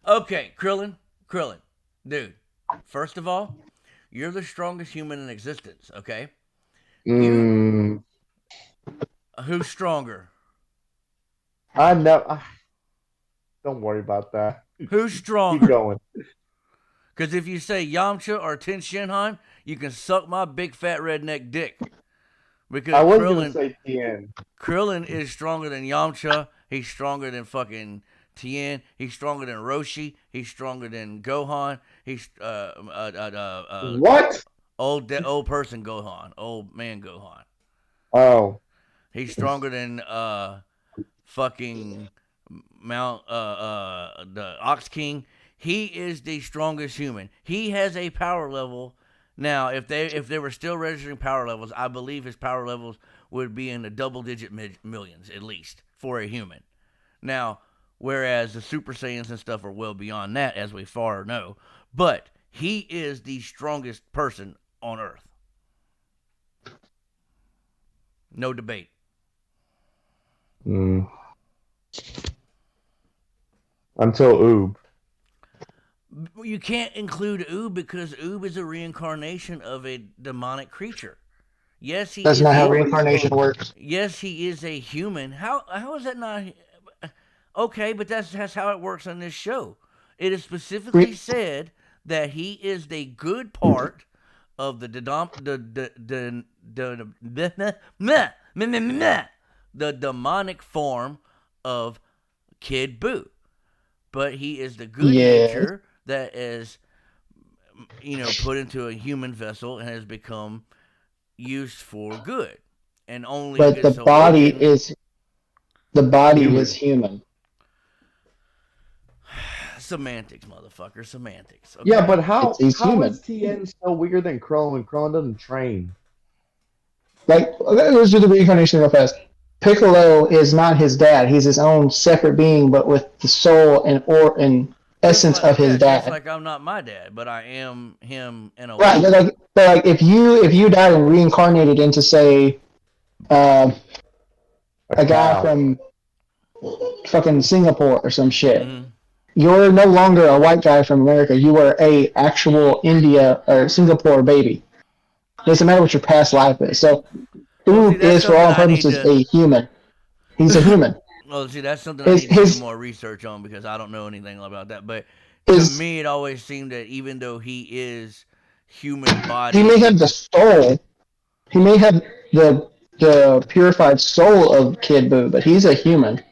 Okay, Krillin, dude. First of all, you're the strongest human in existence. Okay. Who's stronger? I know. Don't worry about that. Who's stronger? Keep going. Because if you say Yamcha or Ten Shinhan, you can suck my big fat redneck dick. Because I was going to say Tien. Krillin is stronger than Yamcha. He's stronger than fucking Tien. He's stronger than Roshi. He's stronger than Gohan. He's what? Old person Gohan. Old man Gohan. Oh. He's stronger than fucking Mount the Ox King. He is the strongest human. He has a power level. Now, if they were still registering power levels, I believe his power levels would be in the double-digit millions, at least, for a human. Now, whereas the Super Saiyans and stuff are well beyond that, as we far know. But he is the strongest person on Earth. No debate. Until Oob. You can't include Oob because Oob is a reincarnation of a demonic creature. Yes, That's not how reincarnation works. Yes, he is a human. How is that not? Okay, but that's how it works on this show. It is specifically said that he is the good part of the demonic form of Kid Buu. But he is the good nature that is, put into a human vessel and has become used for good. And only. But the body is human. Semantics, motherfucker. Semantics. Okay? Yeah, but how is Tien so weaker than Krillin when Krillin doesn't train? Like, let's do the reincarnation real fast. Piccolo is not his dad. He's his own separate being, but with the soul and essence of his dad. Just like I'm not my dad, but I am him in a way. Right, but like if you died and reincarnated into, say, a guy from fucking Singapore or some shit, you're no longer a white guy from America. You are a actual India or Singapore baby. It doesn't matter what your past life is. So, Oob is, for all purposes, a human. He's a human. Well, see, that's something I need to do more research on because I don't know anything about that. But to me, it always seemed that even though he is human body, he may have the soul. He may have the purified soul of Kid Buu, but he's a human.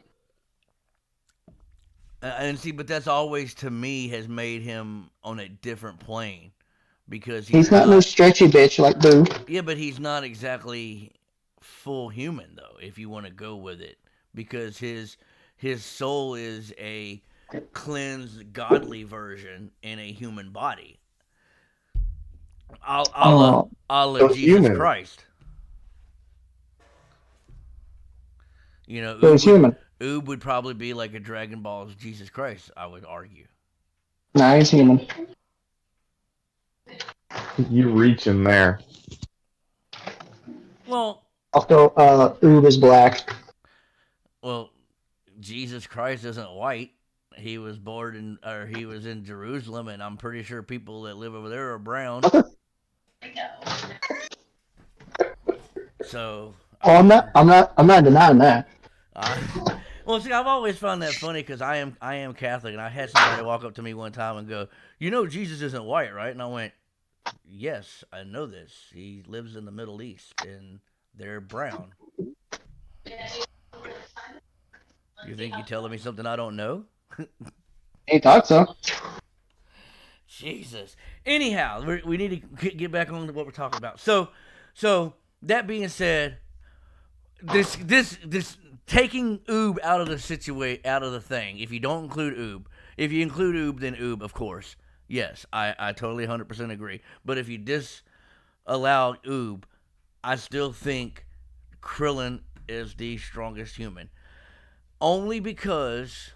And see, but that's always to me has made him on a different plane because he's not no stretchy bitch like Boo. Yeah, but he's not exactly full human though, if you want to go with it, because his soul is a cleansed, godly version in a human body. Allah Jesus human. Christ. Oob would probably be like a Dragon Ball's Jesus Christ, I would argue. Nah, he's human. You reach in there. Well, also, Oob is black. Well, Jesus Christ isn't white. He was born he was in Jerusalem, and I'm pretty sure people that live over there are brown. So Oh, I'm not denying that. well, see, I've always found that funny because I am Catholic, and I had somebody walk up to me one time and go, "You know, Jesus isn't white, right?" And I went, "Yes, I know this. He lives in the Middle East, and they're brown." You think you're telling me something I don't know? He thought so. Jesus. Anyhow, we need to get back on to what we're talking about. So that being said, this taking oob out of the thing. If you don't include oob, if you include oob, then oob, of course. Yes, I totally 100% agree. But if you disallow oob, I still think Krillin is the strongest human. Only because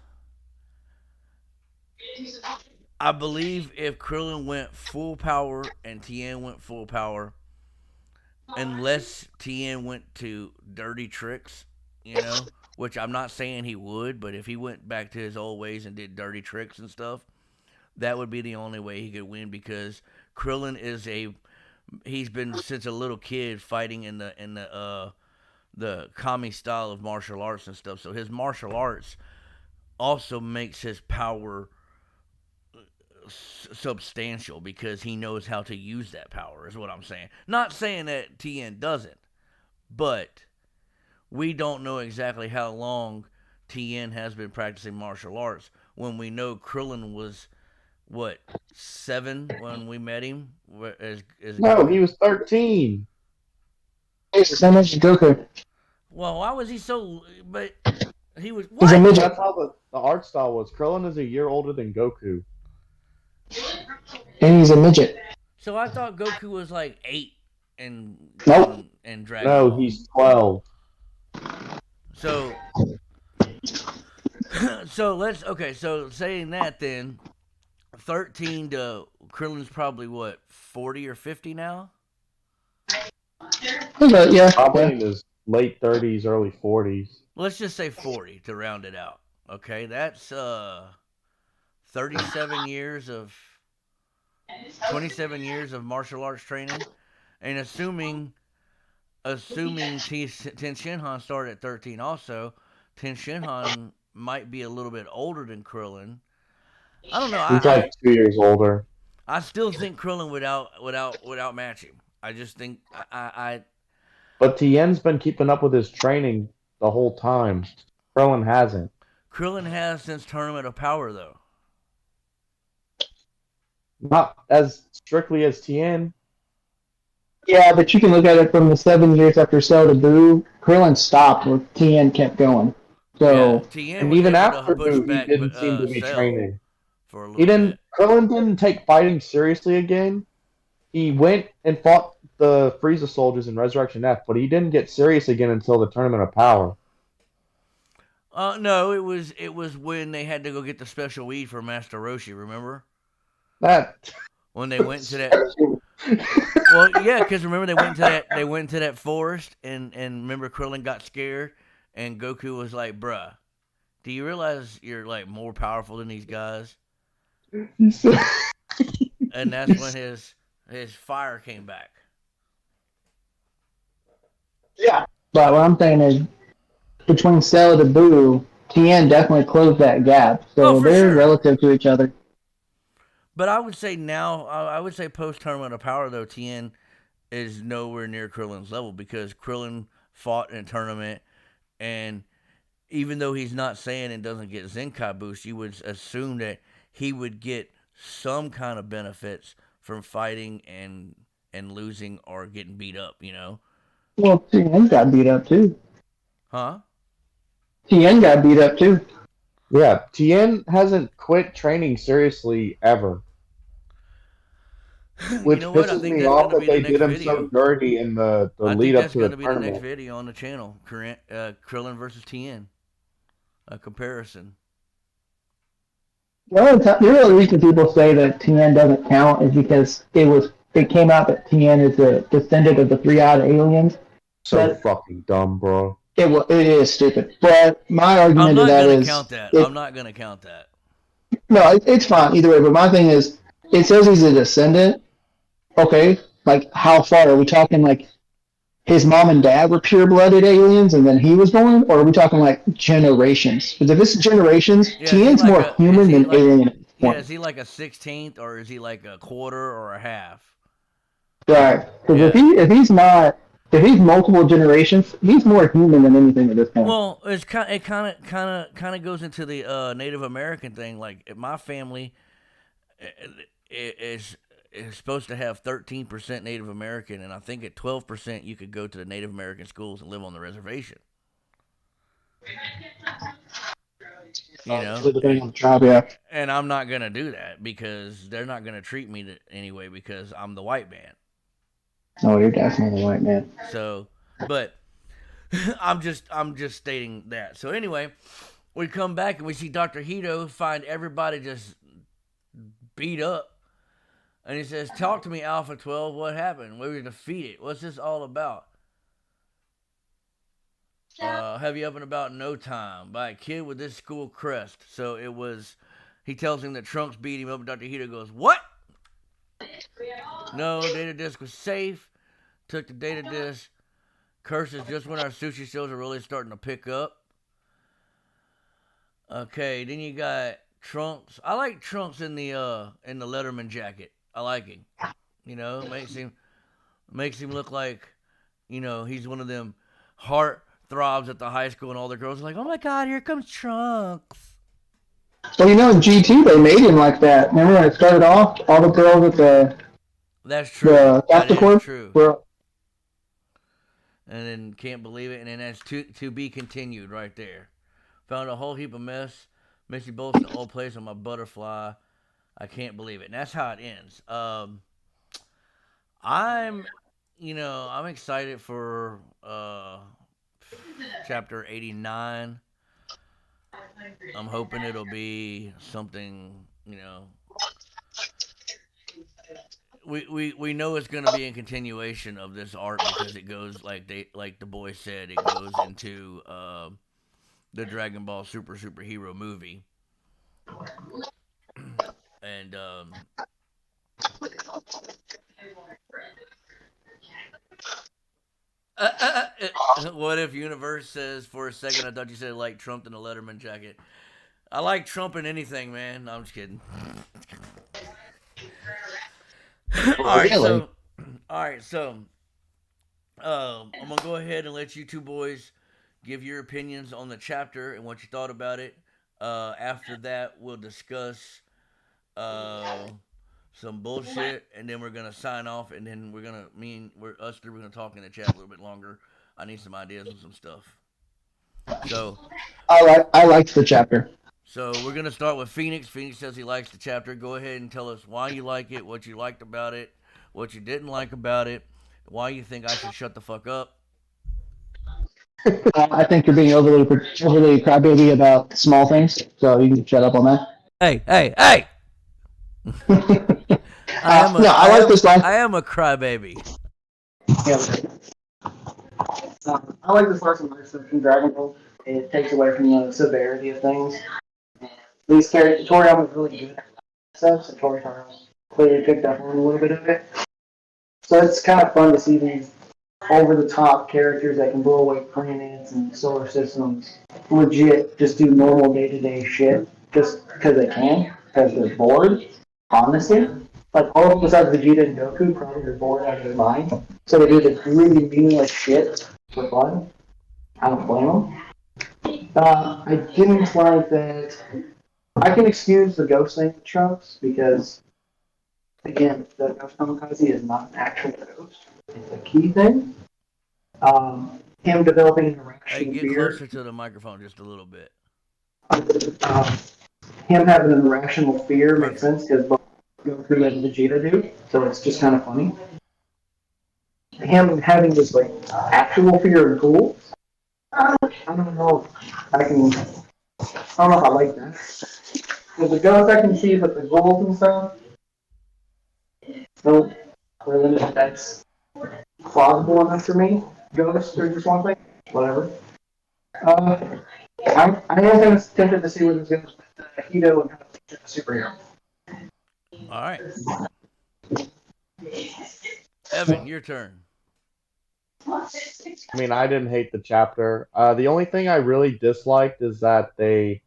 I believe if Krillin went full power and Tien went full power, unless Tien went to dirty tricks, which I'm not saying he would, but if he went back to his old ways and did dirty tricks and stuff, that would be the only way he could win because Krillin he's been since a little kid fighting in the kami style of martial arts and stuff. So his martial arts also makes his power substantial because he knows how to use that power, is what I'm saying. Not saying that Tien doesn't, but we don't know exactly how long Tien has been practicing martial arts when we know Krillin was, 7 when we met him? No, he was 13. He's the same age as Goku. Well, why was he so... But he was... He's a midget. That's how the art style was. Krillin is a year older than Goku. And he's a midget. So I thought Goku was like 8 in Dragon No, Ball. he's 12. So so saying that then, 13 to Krillin's probably 40 or 50 now? Yeah. Probably in his late 30s, early 40s. Let's just say 40 to round it out. Okay, that's 27 years of 27 years of martial arts training, and assuming Ten Shinhan started at 13 also, Ten Shinhan might be a little bit older than Krillin. I don't know. He's like 2 years older. I still think Krillin would outmatch him. I just think I But Tien's been keeping up with his training the whole time. Krillin hasn't. Krillin has since Tournament of Power though. Not as strictly as Tien. Yeah, but you can look at it from the 7 years after Cell to Boo. Krillin stopped where Tien kept going. So, Tien and was even able to after push Boo, he back, didn't seem to be Cell training. for a little bit. Krillin didn't take fighting seriously again. He went and fought the Frieza soldiers in Resurrection F, but he didn't get serious again until the Tournament of Power. No, it was when they had to go get the special weed for Master Roshi. Remember when they went to that? Well, yeah, because remember they went to that forest and remember Krillin got scared and Goku was like, "Bruh, do you realize you're like more powerful than these guys?" And that's when his fire came back. yeah. But what I'm saying is, between Cell to Boo, Tien definitely closed that gap. So they're relative to each other. But I would say post Tournament of Power though, Tien is nowhere near Krillin's level because Krillin fought in a tournament, and even though he's not Saiyan and doesn't get Zenkai boost, you would assume that he would get some kind of benefits from fighting and losing or getting beat up, Well, Tien got beat up too. Huh? Tien got beat up too. Yeah, Tien hasn't quit training seriously ever. Which pisses me off that they did him so dirty in the lead up to the tournament. I think that's going to be the next video on the channel, Krillin versus Tien. A comparison. Well, the only reason people say that Tien doesn't count is because it came out that Tien is a descendant of the three-eyed aliens. So fucking dumb, bro. It is stupid. But my argument to that is... I'm not going to count that. No, it's fine either way. But my thing is, it says he's a descendant. Okay, like how far? Are we talking like his mom and dad were pure-blooded aliens, and then he was born, or are we talking like generations? Because if it's generations, Tien's more human than alien at this point. Yeah, is he like a 16th, or is he like a quarter or a half? Right. Because if he's multiple generations, he's more human than anything at this point. Well, it kind of goes into the Native American thing. Like my family is supposed to have 13% Native American, and I think at 12% you could go to the Native American schools and live on the reservation. You know, depending on the tribe, yeah. And I'm not gonna do that because they're not gonna treat me anyway because I'm the white man. Oh, you're definitely the white man. So, but I'm just stating that. So anyway, we come back and we see Dr. Hito find everybody just beat up. And he says, "Talk to me, Alpha 12. What happened? We were defeated. What's this all about?" Have you up and about no time by a kid with this school crest. So it was, he tells him that Trunks beat him up, and Dr. Hito goes, "What? No, data disk was safe. Took the data disk. Curses just when our sushi shows are really starting to pick up." Okay, then you got Trunks. I like Trunks in the Letterman jacket. I like him. You know, makes him look like, you know, he's one of them heart throbs at the high school, and all the girls are like, "Oh my God, here comes Trunks." Well, you know, in GT they made him like that. Remember when it started off, all the girls at the That's true. That is true. And then can't believe it, and then that's to be continued right there. Found a whole heap of mess. Missy Bolt's in the old place on my butterfly. I can't believe it. And that's how it ends. I'm excited for chapter 89. I'm hoping it'll be something, you know. We know it's going to be a continuation of this arc because it goes like the boy said, it goes into the Dragon Ball superhero movie. And what if Universe says for a second, I thought you said like Trump in a Letterman jacket. I like Trump in anything, man. No, I'm just kidding. All right, so I'm gonna go ahead and let you two boys give your opinions on the chapter and what you thought about it. After that, we'll discuss some bullshit, and then we're gonna sign off, and then we're gonna we're gonna talk in the chat a little bit longer. I need some ideas on some stuff. So I liked the chapter. So we're gonna start with Phoenix. Phoenix says he likes the chapter. Go ahead and tell us why you like it, what you liked about it, what you didn't like about it, why you think I should shut the fuck up. I think you're being overly crybaby about small things, so you can shut up on that. Hey! I am a crybaby. Yeah. I like this lesson from DragonBall. It takes away from the severity of things. These characters, Toriyama was really good at stuff, so Toriyama clearly picked up on a little bit of it. So it's kind of fun to see these over-the-top characters that can blow away planets and solar systems legit just do normal day-to-day shit just because they can, because they're bored, honestly. Like, all besides Vegeta and Goku probably are bored out of their mind, so they do the really meaningless shit for fun. I don't blame them. I didn't like that. I can excuse the ghost thing with Trunks because, again, the ghost kamikaze is not an actual ghost. It's a key thing. Him developing an irrational fear. Get closer to the microphone just a little bit. Him having an irrational fear makes sense because both Goku and Vegeta do, so it's just kind of funny. Him having this like actual fear of ghouls, I don't know. I don't know if I like that. With the ghosts I can see, but the ghouls and stuff, nope. Really, that's plausible enough for me. Ghosts are just one thing. Whatever. I am kind of tempted to see where this goes with Hito and how to teach a superhero. All right. Evan, your turn. I mean, I didn't hate the chapter. The only thing I really disliked is that the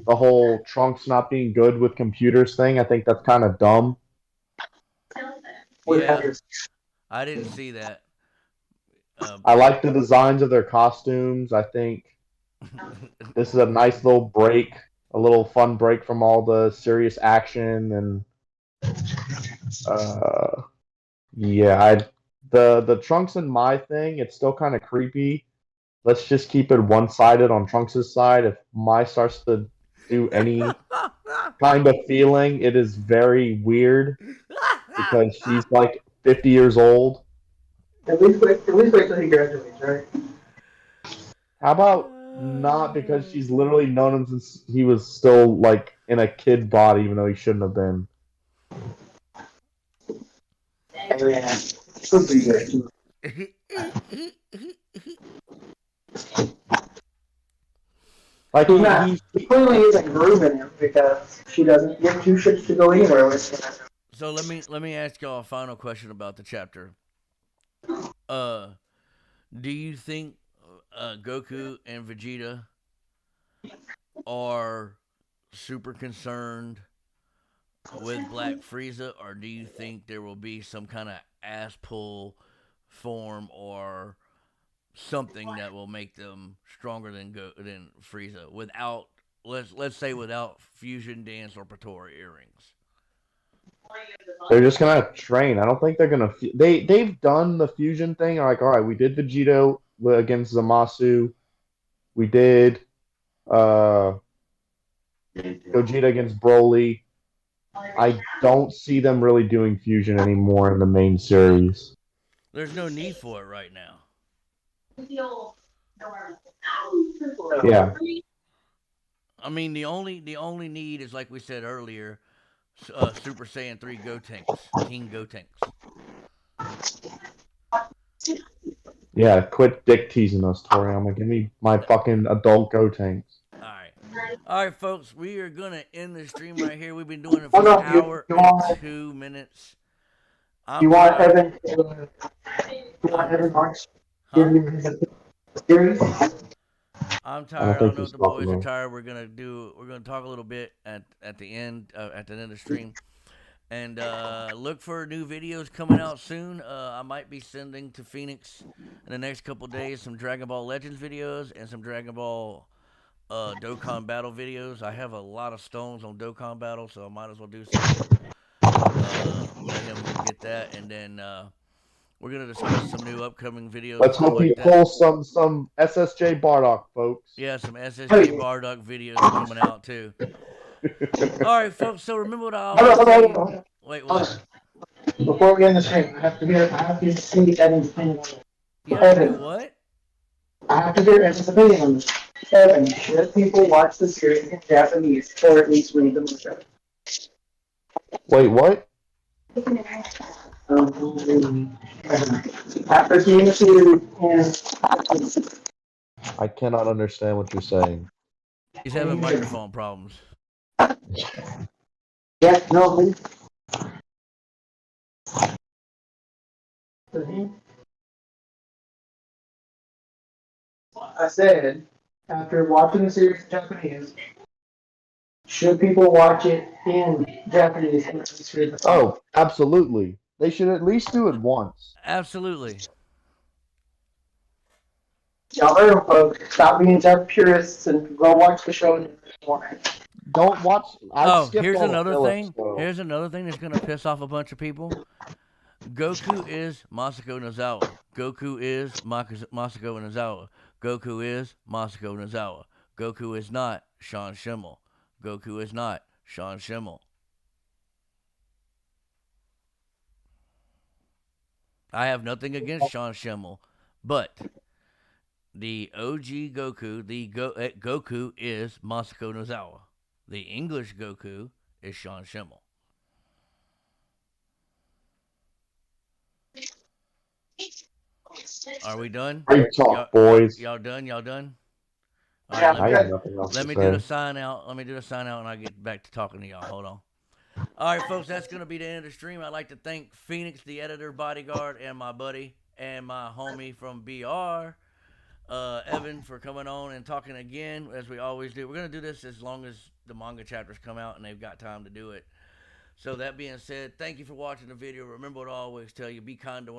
whole Trunks not being good with computers thing. I think that's kind of dumb. Yeah, I didn't see that. I like the designs of their costumes. I think this is a nice little break, a little fun break from all the serious action and uh, yeah, the Trunks and my thing. It's still kind of creepy. Let's just keep it one sided on Trunks' side. If Mai starts to do any kind of feeling, it is very weird because she's like 50 years old. At least wait till he graduates, right? How about not because she's literally known him since he was still like in a kid body, even though he shouldn't have been. Yeah. Like He's not. he He clearly isn't grooming him because she doesn't give two shits to go anywhere with him. So let me ask y'all a final question about the chapter. Do you think Goku and Vegeta are super concerned with Black Frieza, or do you think there will be some kind of ass pull form or something that will make them stronger than Frieza without let's say without fusion dance or Pretora earrings? they're just gonna train. I don't think they're gonna. They've done the fusion thing. Like, all right, we did Vegeta against Zamasu. We did uh, Gogeta against Broly. I don't see them really doing fusion anymore in the main series. There's no need for it right now. Yeah, I mean, the only need is like we said earlier, Super Saiyan 3 Gotenks, King Gotenks. yeah. Quit dick teasing us, Toriyama. Give me my fucking adult Gotenks. All right, folks. We are gonna end the stream right here. We've been doing it Oh for an no, hour and 2 minutes. I'm you want tired. Evan? You want Evan Marks? Huh? Give you his series? I'm I tired. I don't don't think know he's if the boys are talking. tired. We're gonna talk a little bit at the end of the stream, and look for new videos coming out soon. I might be sending to Phoenix in the next couple days some Dragon Ball Legends videos and some Dragon Ball Dokkan Battle videos. I have a lot of stones on Dokkan Battle, so I might as well do something. Let him get that, and then we're gonna discuss some new upcoming videos and Let's stuff hope like he that. pulls some SSJ Bardock, folks. Yeah, some SSJ Bardock videos are coming out too. All right, folks. So remember what I always tell you. Wait, what? Before we end the stream, I have to see Evan's opinion on this. You have to do Evan, what? I have to hear Evan's opinion on this. Evan, should people watch the series in Japanese or at least read the manga? Wait, what? After seeing the series in I cannot understand what you're saying. He's having microphone problems. yeah, no, I said, after watching the series in Japanese, should people watch it in Japanese? Oh, absolutely. They should at least do it once. Absolutely. Y'all heard them, folks. Stop being Jap purists and go watch the show in more. Don't watch. Here's all the another filler thing. stuff. Here's another thing that's gonna piss off a bunch of people. Goku is Masako Nozawa. Goku is Masako Nozawa. Goku is Masako Nozawa. Goku is not Sean Schimmel. Goku is not Sean Schimmel. I have nothing against Sean Schimmel, but the OG Goku, Goku is Masako Nozawa. The English Goku is Sean Schimmel. Are we done? Great talk, boys. Y'all done? Y'all done? All Yeah, right, I got nothing else let to me say. do the sign out. Let me do the sign out, and I'll get back to talking to y'all. Hold on. All right, folks, that's gonna be the end of the stream. I'd like to thank Phoenix, the editor, bodyguard, and my buddy and my homie from BR, Evan, for coming on and talking again, as we always do. We're going to do this as long as the manga chapters come out and they've got time to do it. So that being said, thank you for watching the video. Remember what I always tell you, be kind to one another.